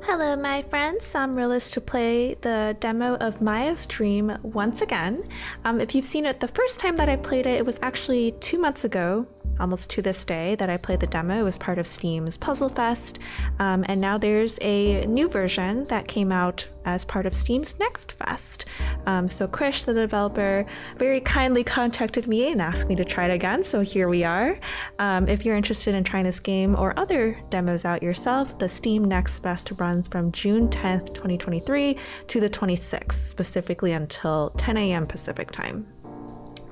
Hello my friends, SAmaryllis to play the demo of Maya's Dream once again. If you've seen it the first time that I played it, it was actually 2 months ago, almost to this day, that I played the demo. It was part of Steam's Puzzle Fest, and now there's a new version that came out as part of Steam's Next Fest. So Krish, the developer, very kindly contacted me and asked me to try it again, so here we are. If you're interested in trying this game or other demos out yourself, the Steam Next Fest runs from June 10th, 2023 to the 26th, specifically until 10 a.m. Pacific time.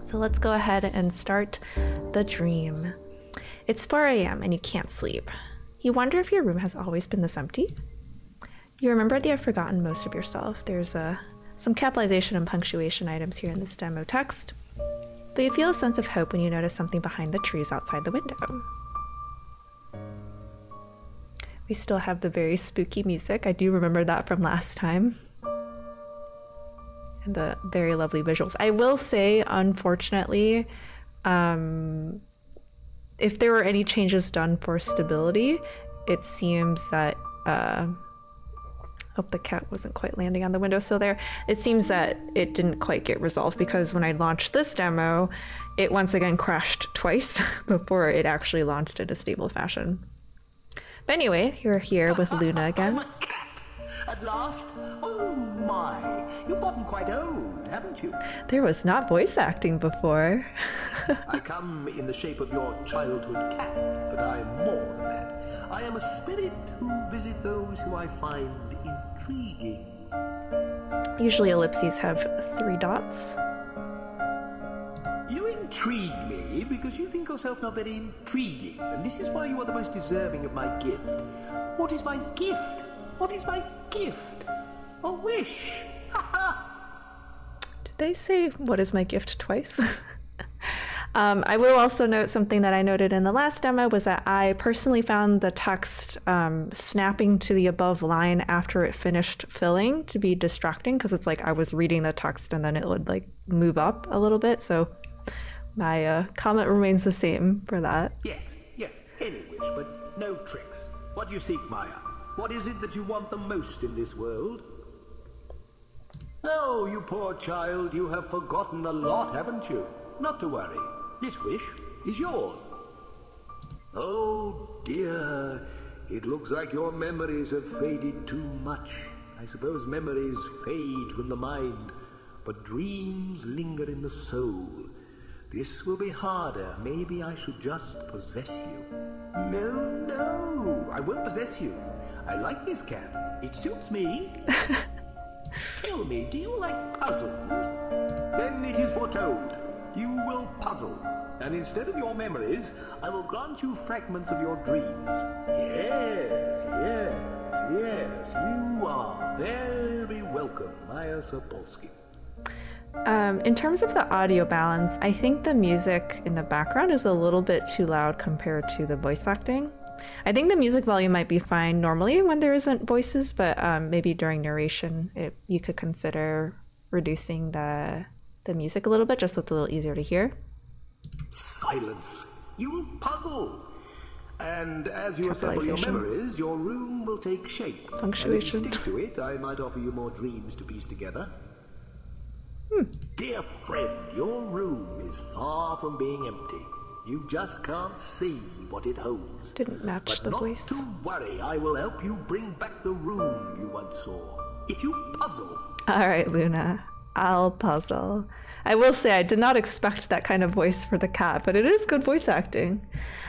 So let's go ahead and start the dream. It's 4 a.m. and you can't sleep. You wonder if your room has always been this empty? You remember that you have forgotten most of yourself. There's some capitalization and punctuation items here in this demo text, but you feel a sense of hope when you notice something behind the trees outside the window. We still have the very spooky music. I do remember that from last time. And the very lovely visuals. I will say, unfortunately, if there were any changes done for stability, it seems that hope the cat wasn't quite landing on the windowsill there. It seems that it didn't quite get resolved because when I launched this demo, it once again crashed twice before it actually launched in a stable fashion. But anyway, you're here with Luna again. I'm a cat at last. Oh my, you've gotten quite old, haven't you? There was not voice acting before. I come in the shape of your childhood cat, but I'm more than that. I am a spirit who visit those who I find intriguing. Usually ellipses have 3 dots. You intrigue me because you think yourself not very intriguing, and this is why you are the most deserving of my gift. What is my gift? What is my gift? A wish! Ha ha! Did they say, what is my gift, twice? I will also note something that I noted in the last demo was that I personally found the text snapping to the above line after it finished filling to be distracting, because it's like I was reading the text and then it would like move up a little bit, so my comment remains the same for that. Yes, any wish, but no tricks. What do you seek, Maya? What is it that you want the most in this world? Oh, you poor child, you have forgotten a lot, haven't you? Not to worry. This wish is yours. Oh dear, it looks like your memories have faded too much. I suppose memories fade from the mind, but dreams linger in the soul. This will be harder. Maybe I should just possess you. No, I won't possess you. I like this cat. It suits me. Tell me, do you like puzzles? Then it is foretold. You will puzzle, and instead of your memories, I will grant you fragments of your dreams. Yes, you are very welcome, Maya Sapolsky. In terms of the audio balance, I think the music in the background is a little bit too loud compared to the voice acting. I think the music volume might be fine normally when there isn't voices, but maybe during narration, you could consider reducing the music a little bit, just so it's a little easier to hear. Silence! You will puzzle! And as you assemble your memories, your room will take shape. Punctuation. And if you stick to it, I might offer you more dreams to piece together. Dear friend, your room is far from being empty. You just can't see what it holds. Didn't match the voice. But not to worry, I will help you bring back the room you once saw. If you puzzle... Alright, Luna. I'll puzzle. I will say I did not expect that kind of voice for the cat, but it is good voice acting.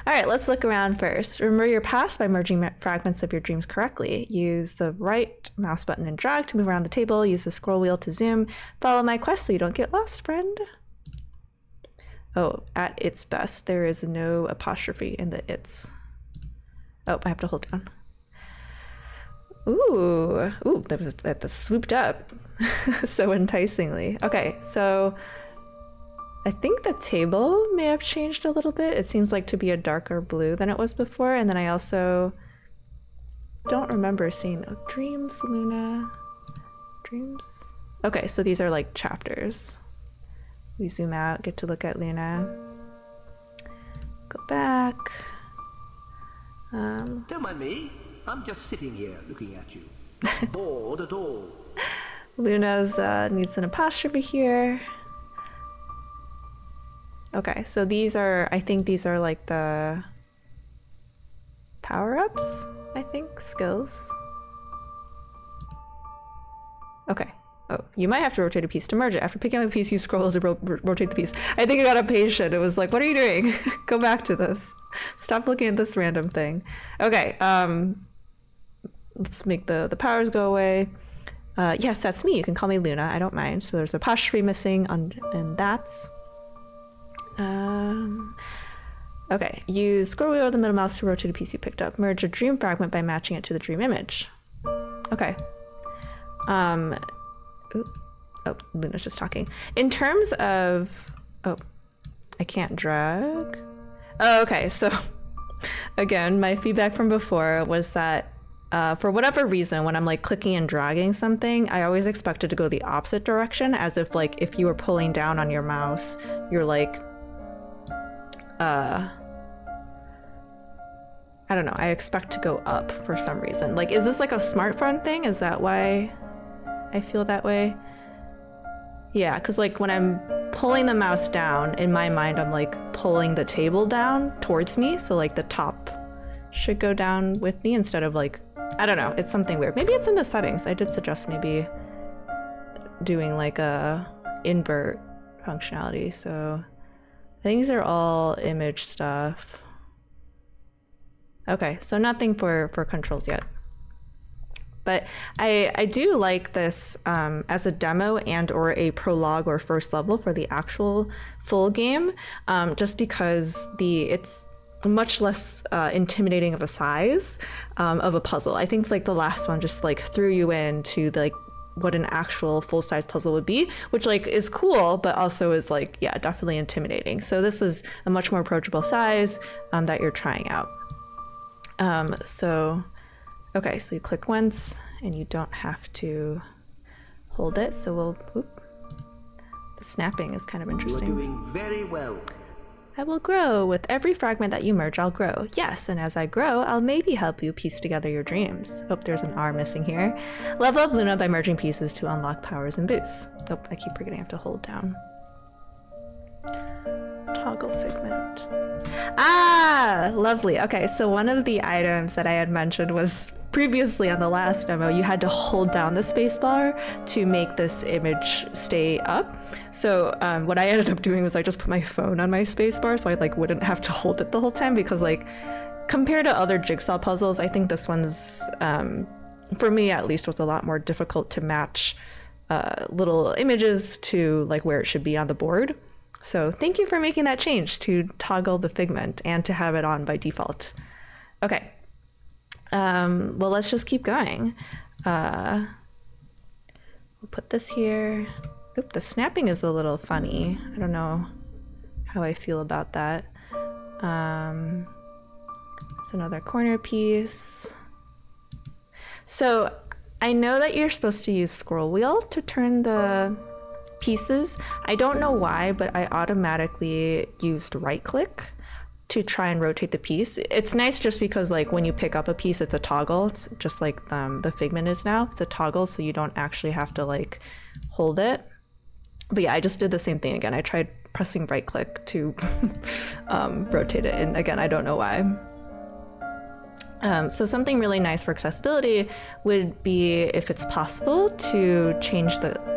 Alright, let's look around first. Remember your past by merging fragments of your dreams correctly. Use the right mouse button and drag to move around the table. Use the scroll wheel to zoom. Follow my quest so you don't get lost, friend. Oh, at its best. There is no apostrophe in the its. Oh, I have to hold down. Ooh, that swooped up so enticingly. Okay, so I think the table may have changed a little bit. It seems like to be a darker blue than it was before, and then I also don't remember seeing dreams, Luna. Dreams? Okay, so these are like chapters. We zoom out, get to look at Luna. Go back. Don't mind me. I'm just sitting here looking at you. Not bored at all. Luna's needs an apostrophe here. Okay, so these are, I think these are like the power-ups, I think, skills. Okay. Oh, you might have to rotate a piece to merge it. After picking up a piece, you scroll to rotate the piece. I think I got impatient. It was like, what are you doing? Go back to this. Stop looking at this random thing. Okay, let's make the powers go away. Yes, that's me. You can call me Luna. I don't mind. So there's an apostrophe missing on, and that's... Okay, use scroll wheel or the middle mouse to rotate a piece you picked up. Merge a dream fragment by matching it to the dream image. Okay. Ooh. Oh, Luna's just talking. In terms of... Oh, I can't drag. Oh, okay, so again, my feedback from before was that for whatever reason, when I'm like clicking and dragging something, I always expect it to go the opposite direction, as if like if you were pulling down on your mouse, you're like... I don't know, I expect to go up for some reason. Like, is this like a smartphone thing? Is that why I feel that way? Yeah, because like when I'm pulling the mouse down, in my mind, I'm like pulling the table down towards me. So like the top should go down with me instead of like, I don't know, it's something weird. Maybe it's in the settings. I did suggest maybe doing like a invert functionality. So I think these are all image stuff. Okay, so nothing for controls yet. But I do like this as a demo and or a prologue or first level for the actual full game, just because it's much less intimidating of a size of a puzzle. I think like the last one just like threw you into like what an actual full-size puzzle would be, which like is cool, but also is like, yeah, definitely intimidating. So this is a much more approachable size that you're trying out. Okay, so you click once and you don't have to hold it. So we'll, the snapping is kind of interesting. You're doing very well. I will grow. With every fragment that you merge, I'll grow. Yes, and as I grow, I'll maybe help you piece together your dreams. Oh, there's an R missing here. Level up Luna by merging pieces to unlock powers and boosts. Oh, I keep forgetting I have to hold down. Toggle figment. Ah, lovely. Okay, so one of the items that I had mentioned was previously on the last demo, you had to hold down the spacebar to make this image stay up. So what I ended up doing was I just put my phone on my spacebar so I like wouldn't have to hold it the whole time, because like compared to other jigsaw puzzles, I think this one's, for me at least, was a lot more difficult to match little images to like where it should be on the board. So thank you for making that change to toggle the figment and to have it on by default. Okay. Well, let's just keep going. We'll put this here. Oop, the snapping is a little funny. I don't know how I feel about that. It's another corner piece. So I know that you're supposed to use scroll wheel to turn the pieces. I don't know why, but I automatically used right click to try and rotate the piece. It's nice just because like when you pick up a piece, it's a toggle. It's just like the figment is now. It's a toggle, so you don't actually have to like hold it. But yeah, I just did the same thing again. I tried pressing right click to rotate it, and again, I don't know why. So something really nice for accessibility would be, if it's possible, to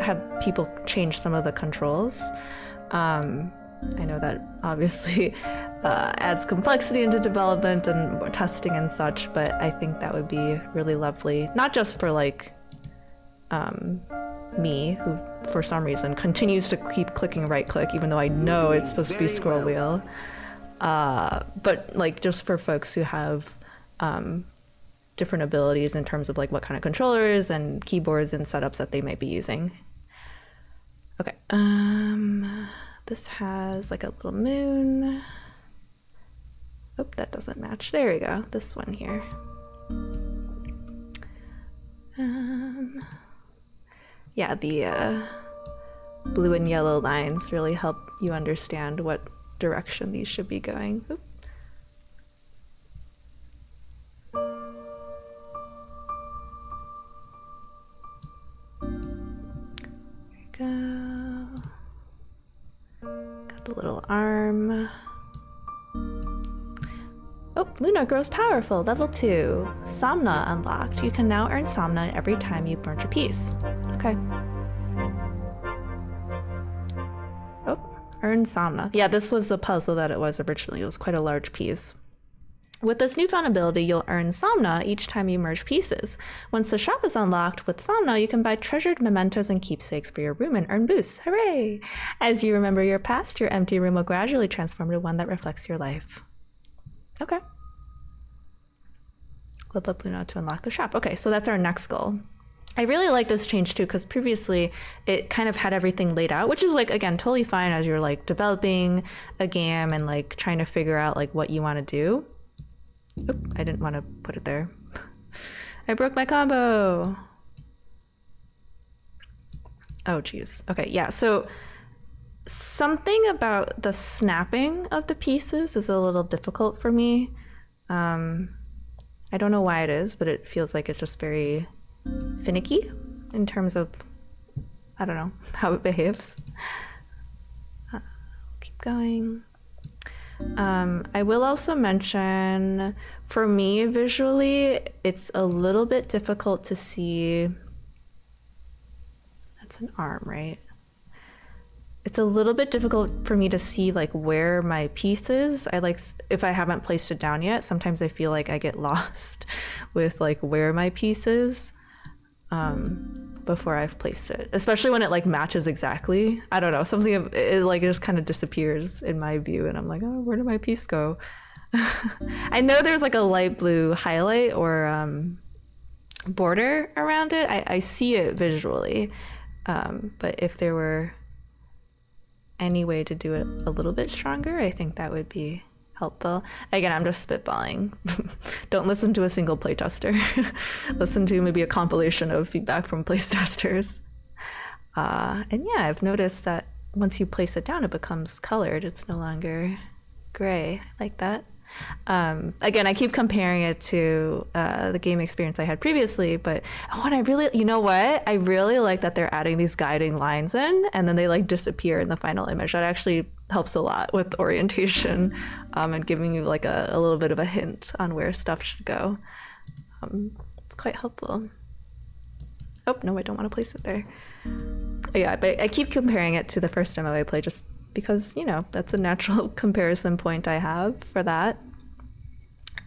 have people change some of the controls. I know that obviously adds complexity into development and testing and such, but I think that would be really lovely, not just for like me, who for some reason continues to keep clicking right click even though I know it's supposed to be scroll wheel, but like just for folks who have different abilities in terms of like what kind of controllers and keyboards and setups that they might be using. Okay, this has like a little moon. Oh, that doesn't match. There we go. This one here. Yeah, the blue and yellow lines really help you understand what direction these should be going. Oop. go. Got the little arm. Oh, Luna grows powerful, level 2. Somna unlocked. You can now earn Somna every time you merge a piece. Okay. Oh, earn Somna. Yeah, this was the puzzle that it was originally. It was quite a large piece. With this newfound ability, you'll earn Somna each time you merge pieces. Once the shop is unlocked with Somna, you can buy treasured mementos and keepsakes for your room and earn boosts. Hooray! As you remember your past, your empty room will gradually transform to one that reflects your life. Okay. Level up Luna to unlock the shop. Okay, so that's our next goal. I really like this change too, because previously it kind of had everything laid out, which is like, again, totally fine as you're like developing a game and like trying to figure out like what you want to do. Oop, I didn't want to put it there. I broke my combo. Oh, geez. Okay, yeah, so something about the snapping of the pieces is a little difficult for me. I don't know why it is, but it feels like it's just very finicky in terms of, I don't know, how it behaves. Keep going. I will also mention, for me visually, it's a little bit difficult to see. That's an arm, right? It's a little bit difficult for me to see like where my piece is. If I haven't placed it down yet, sometimes I feel like I get lost with like where my piece is before I've placed it, especially when it like matches exactly. I don't know, something it like just kind of disappears in my view and I'm like, oh, where did my piece go? I know there's like a light blue highlight or border around it. I see it visually, but if there were any way to do it a little bit stronger, I think that would be helpful. Again, I'm just spitballing. Don't listen to a single playtester. Listen to maybe a compilation of feedback from playtesters. And yeah, I've noticed that once you place it down, it becomes colored. It's no longer gray. I like that. Again, I keep comparing it to the game experience I had previously, but and I really, you know what? I really like that they're adding these guiding lines in and then they like disappear in the final image. That actually helps a lot with orientation and giving you like a little bit of a hint on where stuff should go. It's quite helpful. Oh, no, I don't want to place it there. Yeah, but I keep comparing it to the first demo I played just because, you know, that's a natural comparison point I have for that.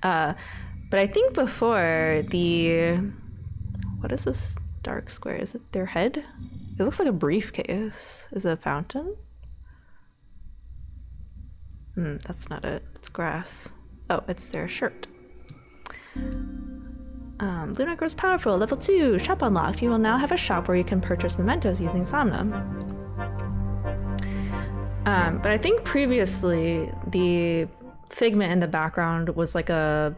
But I think before what is this dark square? Is it their head? It looks like a briefcase. Is it a fountain? That's not it. It's grass. Oh, it's their shirt. Luna grows powerful, level 2, shop unlocked. You will now have a shop where you can purchase mementos using Somna. But I think previously the figment in the background was like a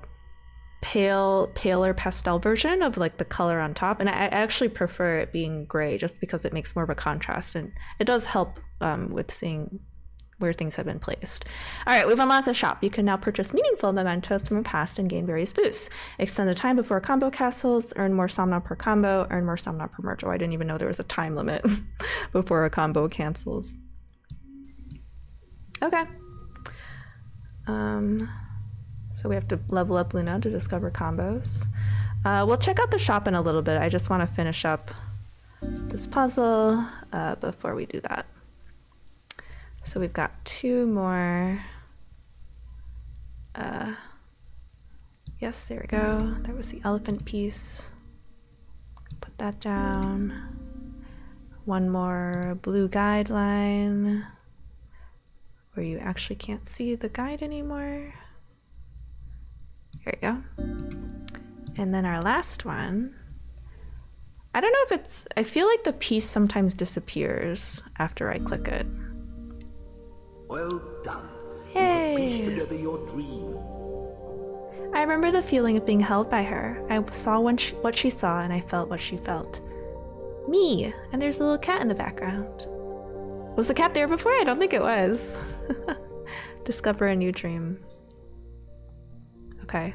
paler pastel version of like the color on top, and I actually prefer it being gray just because it makes more of a contrast and it does help with seeing where things have been placed. All right, we've unlocked the shop. You can now purchase meaningful mementos from your past and gain various boosts. Extend the time before combo castles, earn more Somna per combo, earn more Somna per merge. Oh, I didn't even know there was a time limit before a combo cancels. Okay. So we have to level up Luna to discover combos. We'll check out the shop in a little bit. I just want to finish up this puzzle before we do that. So we've got 2 more. Yes, there we go. That was the elephant piece. Put that down. 1 more blue guideline where you actually can't see the guide anymore. There you go. And then our last one. I don't know if it's, I feel like the piece sometimes disappears after I click it. Well done. Hey. You pieced together your dream. I remember the feeling of being held by her. I saw what she saw and I felt what she felt. Me! And there's a little cat in the background. Was the cat there before? I don't think it was. Discover a new dream. Okay.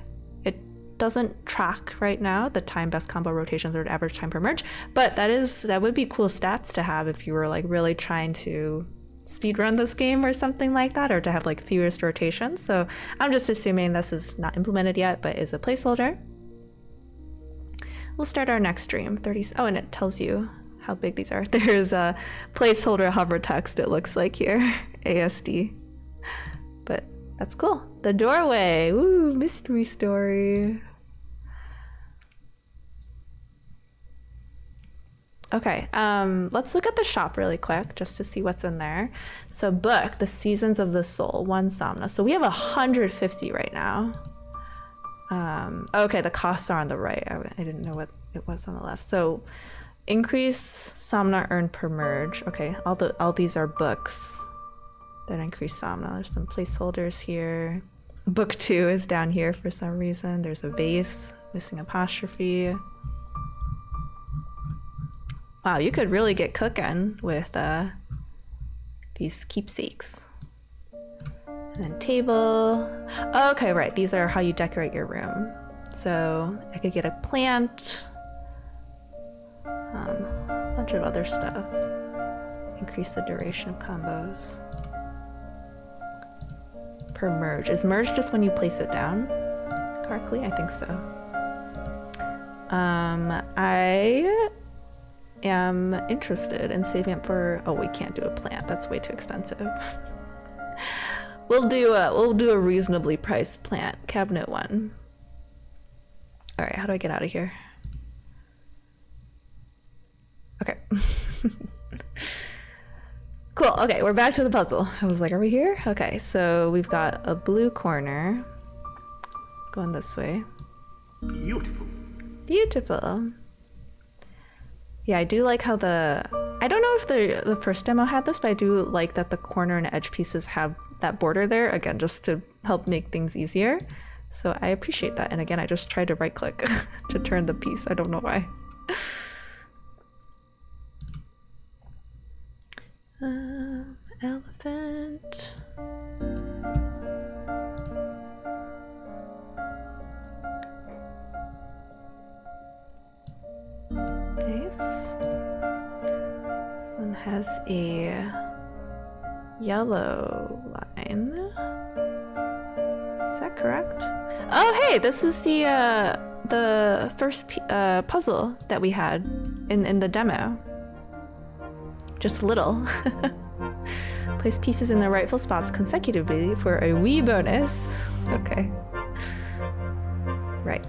doesn't track right now the time best combo rotations or average time per merge, but that would be cool stats to have if you were like really trying to speedrun this game or something like that, or to have like fewest rotations. So I'm just assuming this is not implemented yet, but is a placeholder. We'll start our next stream. 30. Oh, and it tells you how big these are. There's a placeholder hover text, it looks like here, ASD. But that's cool. The doorway. Ooh, mystery story. Okay, let's look at the shop really quick just to see what's in there. So book, The Seasons of the Soul, 1 Somna. So we have 150 right now. Okay, the costs are on the right. I didn't know what it was on the left. So increase Somna earned per merge. Okay, all these are books that increase Somna. There's some placeholders here. Book 2 is down here for some reason. There's a vase, missing apostrophe. Wow, you could really get cooking with these keepsakes. And then table. Oh, okay, right, these are how you decorate your room. So I could get a plant, a bunch of other stuff. Increase the duration of combos. Per merge. Is merge just when you place it down correctly? I think so. I am interested in saving up for, oh, we can't do a plant, that's way too expensive. We'll do a reasonably priced plant, cabinet 1. All right, how do I get out of here? Okay. Cool, okay, we're back to the puzzle. I was like, are we here? Okay, so we've got a blue corner going this way. Beautiful. Beautiful. Yeah, I do like how I don't know if the first demo had this, but I do like that the corner and edge pieces have that border there, again, just to help make things easier. So I appreciate that. And again, I just tried to right click to turn the piece. I don't know why. Elephant. Nice. This one has a yellow line. Is that correct? Oh, hey, this is the first puzzle that we had in the demo. Just a little. Place pieces in their rightful spots consecutively for a wee bonus. Okay. Right.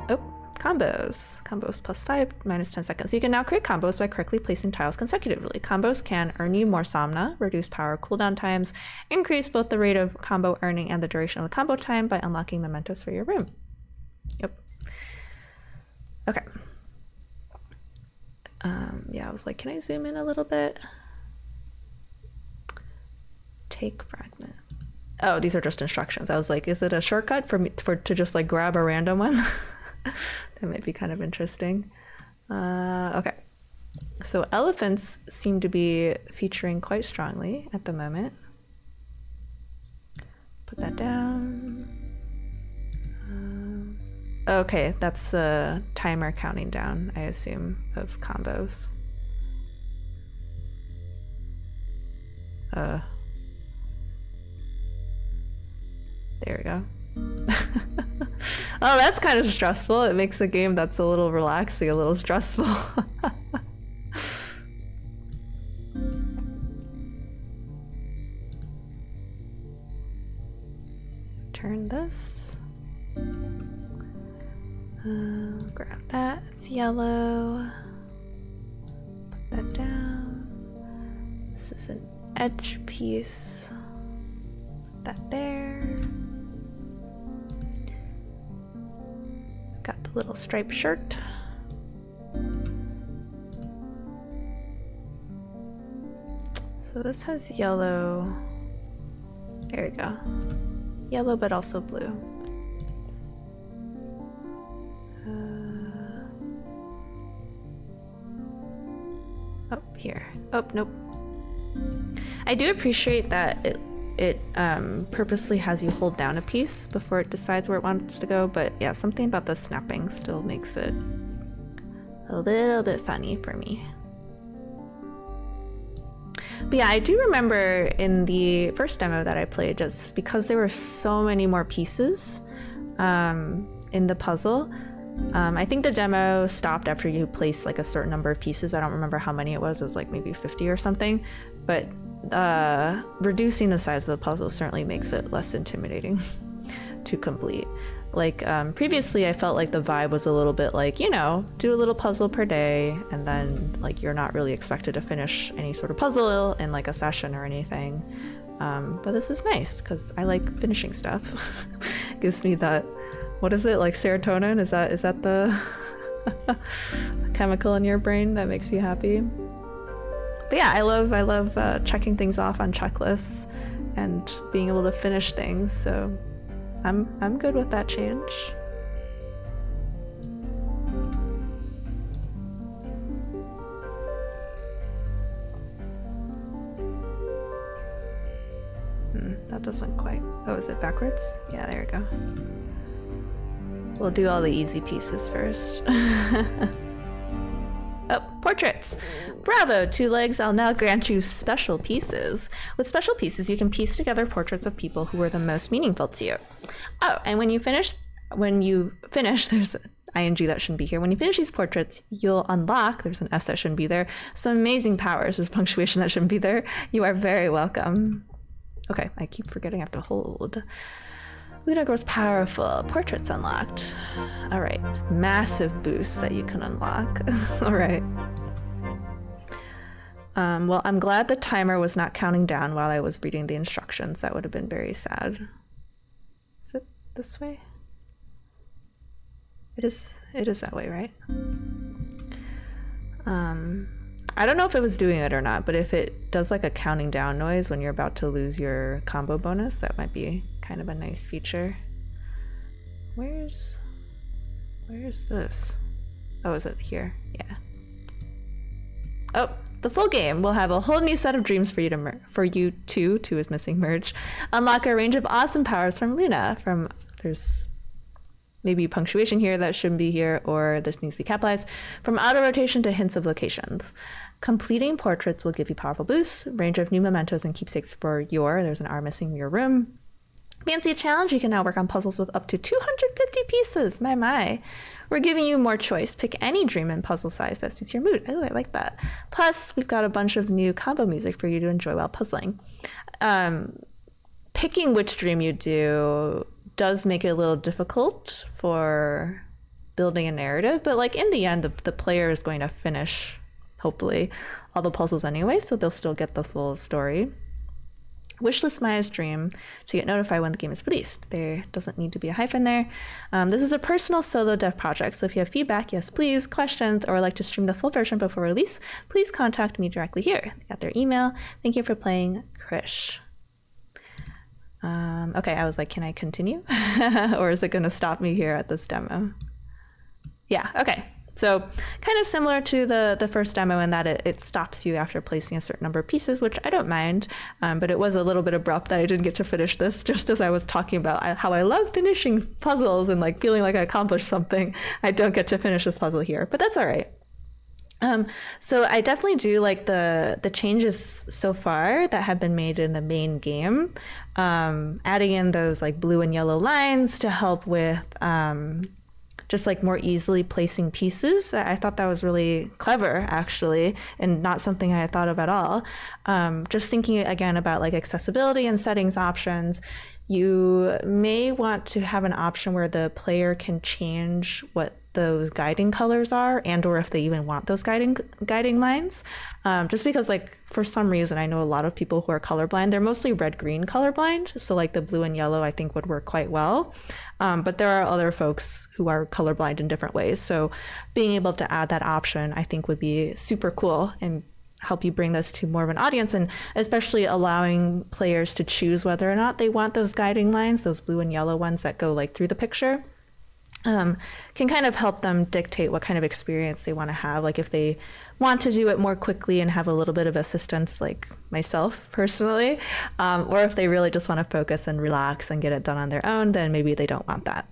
Oh, combos. Combos +5, -10 seconds. You can now create combos by correctly placing tiles consecutively. Combos can earn you more Somna, reduce power cooldown times, increase both the rate of combo earning and the duration of the combo time by unlocking mementos for your room. Yep. Okay. Yeah, I was like, can I zoom in a little bit? Take fragment. Oh, these are just instructions. I was like, is it a shortcut to just like grab a random one? That might be kind of interesting. Okay. So elephants seem to be featuring quite strongly at the moment. Put that down. Okay, that's the timer counting down, I assume, of combos. There we go. Oh, that's kind of stressful. It makes a game that's a little relaxing, a little stressful. Turn this. Grab that, it's yellow. Put that down. This is an edge piece. Put that there. Got the little striped shirt. So this has yellow. There we go. Yellow, but also blue. Oh, here. Oh, nope. I do appreciate that it purposely has you hold down a piece before it decides where it wants to go. But yeah, something about the snapping still makes it a little bit funny for me. But yeah, I do remember in the first demo that I played, just because there were so many more pieces in the puzzle, I think the demo stopped after you place like a certain number of pieces. I don't remember how many it was like maybe 50 or something, but reducing the size of the puzzle certainly makes it less intimidating to complete. Like previously I felt like the vibe was a little bit like, you know, do a little puzzle per day, and then like you're not really expected to finish any sort of puzzle in like a session or anything. But this is nice because I like finishing stuff. It gives me that, what is it, like serotonin? Is that the chemical in your brain that makes you happy? But yeah, I love checking things off on checklists and being able to finish things, so I'm good with that change. That doesn't quite... Oh, is it backwards? Yeah, there we go. We'll do all the easy pieces first. Oh, portraits! Bravo, Two Legs, I'll now grant you special pieces. With special pieces, you can piece together portraits of people who were the most meaningful to you. Oh, and when you finish, there's an ing that shouldn't be here. When you finish these portraits, you'll unlock, there's an S that shouldn't be there, some amazing powers. There's punctuation that shouldn't be there. You are very welcome. Okay, I keep forgetting I have to hold. Luna grows powerful. Portraits unlocked. All right, massive boosts that you can unlock. All right. Well, I'm glad the timer was not counting down while I was reading the instructions. That would have been very sad. Is it this way? It is that way, right? I don't know if it was doing it or not, but if it does like a counting down noise when you're about to lose your combo bonus, that might be kind of a nice feature. Where's this? Oh, is it here? Yeah. Oh, the full game will have a whole new set of dreams for you to two is missing, merge. Unlock a range of awesome powers from Luna. There's maybe punctuation here that shouldn't be here, or this needs to be capitalized. From auto rotation to hints of locations. Completing portraits will give you powerful boosts, range of new mementos and keepsakes for there's an R missing, your room. Fancy a challenge? You can now work on puzzles with up to 250 pieces. My. We're giving you more choice. Pick any dream and puzzle size that suits your mood. Oh, I like that. Plus, we've got a bunch of new combo music for you to enjoy while puzzling. Picking which dream you do does make it a little difficult for building a narrative, but like in the end, the player is going to finish, hopefully, all the puzzles anyway, so they'll still get the full story. Wishlist Maya's dream to get notified when the game is released. There doesn't need to be a hyphen there. This is a personal solo dev project, so if you have feedback, yes please, questions, or would like to stream the full version before release, please contact me directly here. Got their email. Thank you for playing, Krish. Okay, I was like, can I continue? Or is it going to stop me here at this demo? Yeah, okay. So kind of similar to the first demo in that it stops you after placing a certain number of pieces, which I don't mind, but it was a little bit abrupt that I didn't get to finish this just as I was talking about how I love finishing puzzles and like feeling like I accomplished something. I don't get to finish this puzzle here, but that's all right. So I definitely do like the changes so far that have been made in the main game, adding in those like blue and yellow lines to help with just like more easily placing pieces. I thought that was really clever actually, and not something I had thought of at all. Just thinking again about like accessibility and settings options, you may want to have an option where the player can change what those guiding colors are, and or if they even want those guiding lines. Just because like for some reason I know a lot of people who are colorblind, they're mostly red-green colorblind, so like the blue and yellow I think would work quite well. But there are other folks who are colorblind in different ways, so being able to add that option I think would be super cool and help you bring this to more of an audience, and especially allowing players to choose whether or not they want those guiding lines, those blue and yellow ones that go like through the picture. can kind of help them dictate what kind of experience they want to have. Like if they want to do it more quickly and have a little bit of assistance, like myself personally, or if they really just want to focus and relax and get it done on their own, then maybe they don't want that.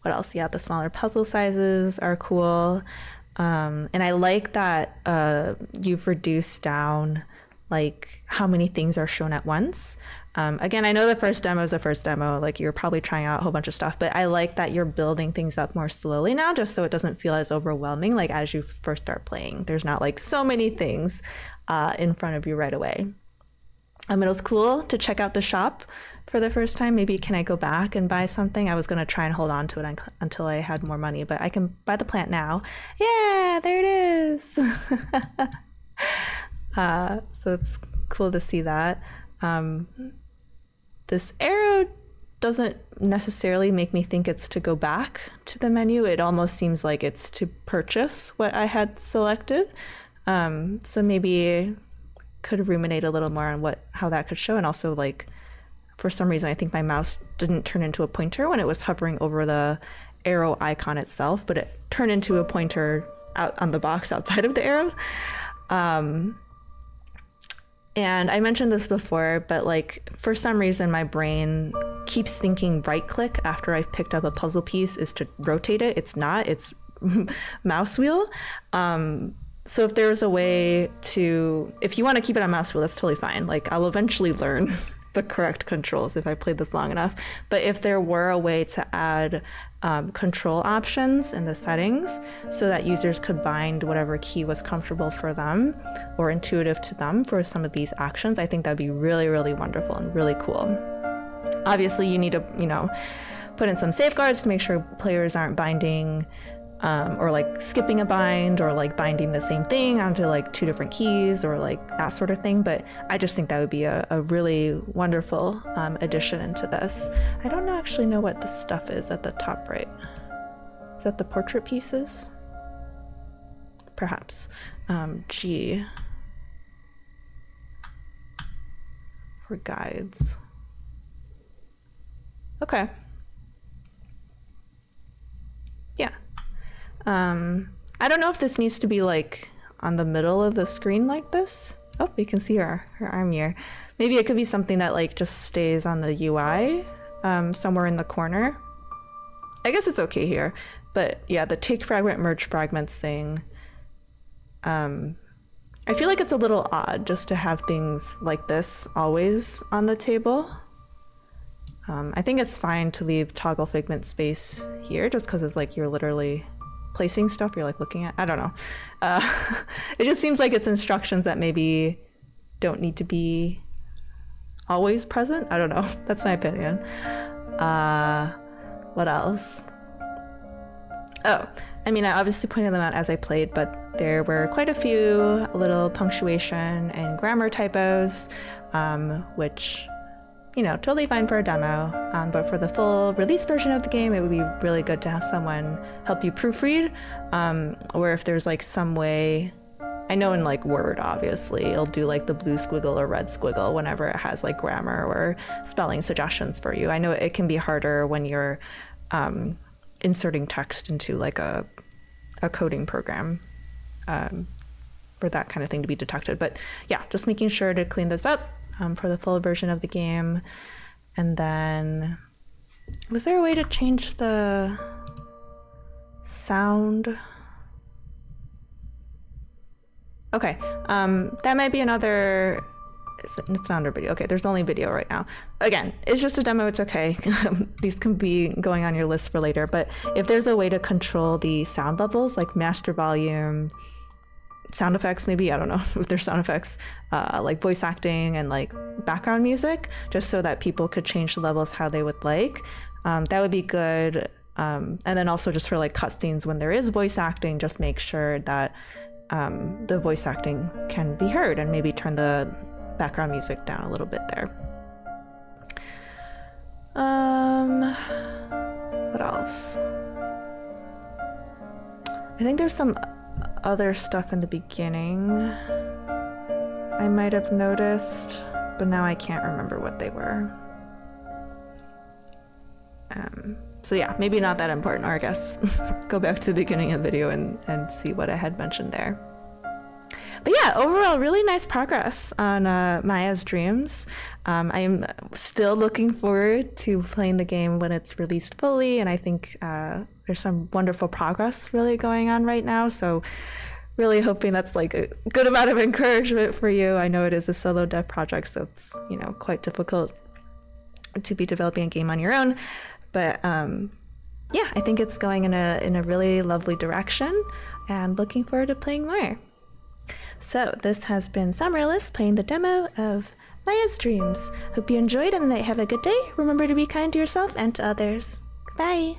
What else? Yeah, the smaller puzzle sizes are cool. And I like that you've reduced down like how many things are shown at once. Again, I know the first demo is the first demo, like you're probably trying out a whole bunch of stuff, but I like that you're building things up more slowly now, just so it doesn't feel as overwhelming like as you first start playing. There's not like so many things in front of you right away. It was cool to check out the shop for the first time. Maybe can I go back and buy something? I was going to try and hold on to it until I had more money, but I can buy the plant now. Yeah, there it is. So it's cool to see that. This arrow doesn't necessarily make me think it's to go back to the menu. It almost seems like it's to purchase what I had selected. So maybe could ruminate a little more on how that could show. And also, like, for some reason, I think my mouse didn't turn into a pointer when it was hovering over the arrow icon itself, but it turned into a pointer out on the box outside of the arrow. And I mentioned this before, but like for some reason my brain keeps thinking right click after I've picked up a puzzle piece is to rotate it. It's not, it's mouse wheel. So if there's a way to, if you want to keep it on mouse wheel, that's totally fine. Like I'll eventually learn the correct controls if I played this long enough. But if there were a way to add control options in the settings so that users could bind whatever key was comfortable for them or intuitive to them for some of these actions, I think that'd be really, really wonderful and really cool. Obviously, you need to, put in some safeguards to make sure players aren't binding or like skipping a bind or like binding the same thing onto like two different keys or like that sort of thing. But I just think that would be a really wonderful addition into this. I don't actually know what this stuff is at the top right. Is that the portrait pieces? Perhaps. G for guides. Okay. Yeah. I don't know if this needs to be like on the middle of the screen like this. Oh, you can see her arm here. Maybe it could be something that like just stays on the UI somewhere in the corner. I guess it's okay here, but yeah, the take fragment, merge fragments thing. I feel like it's a little odd just to have things like this always on the table. I think it's fine to leave toggle figment space here just because it's like you're literally placing stuff you're like looking at. I don't know. It just seems like it's instructions that maybe don't need to be always present. I don't know. That's my opinion. What else? Oh, I mean, I obviously pointed them out as I played, but there were quite a few little punctuation and grammar typos, which, totally fine for a demo, but for the full release version of the game, it would be really good to have someone help you proofread, or if there's like some way, I know in like Word, obviously, it'll do like the blue squiggle or red squiggle whenever it has like grammar or spelling suggestions for you. I know it can be harder when you're inserting text into like a coding program for that kind of thing to be detected. But yeah, just making sure to clean this up for the full version of the game. And then, was there a way to change the sound? Okay, that might be another, it's not under video. Okay, there's only video right now. Again, it's just a demo, it's okay. These can be going on your list for later, but if there's a way to control the sound levels, like master volume, sound effects, maybe, I don't know if there's sound effects, like voice acting and like background music, just so that people could change the levels how they would like, that would be good. And then also just for like cutscenes when there is voice acting, just make sure that the voice acting can be heard and maybe turn the background music down a little bit there. What else? I think there's some other stuff in the beginning I might have noticed, but now I can't remember what they were. So yeah, maybe not that important, or I guess go back to the beginning of the video and see what I had mentioned there. But yeah, overall, really nice progress on Maya's Dreams. I'm still looking forward to playing the game when it's released fully, and I think there's some wonderful progress really going on right now. So really hoping that's like a good amount of encouragement for you. I know it is a solo dev project, so it's, you know, quite difficult to be developing a game on your own. But yeah, I think it's going in a really lovely direction, and looking forward to playing more. So this has been SAmaryllis playing the demo of Maya's Dreams. Hope you enjoyed and that you have a good day. Remember to be kind to yourself and to others. Bye!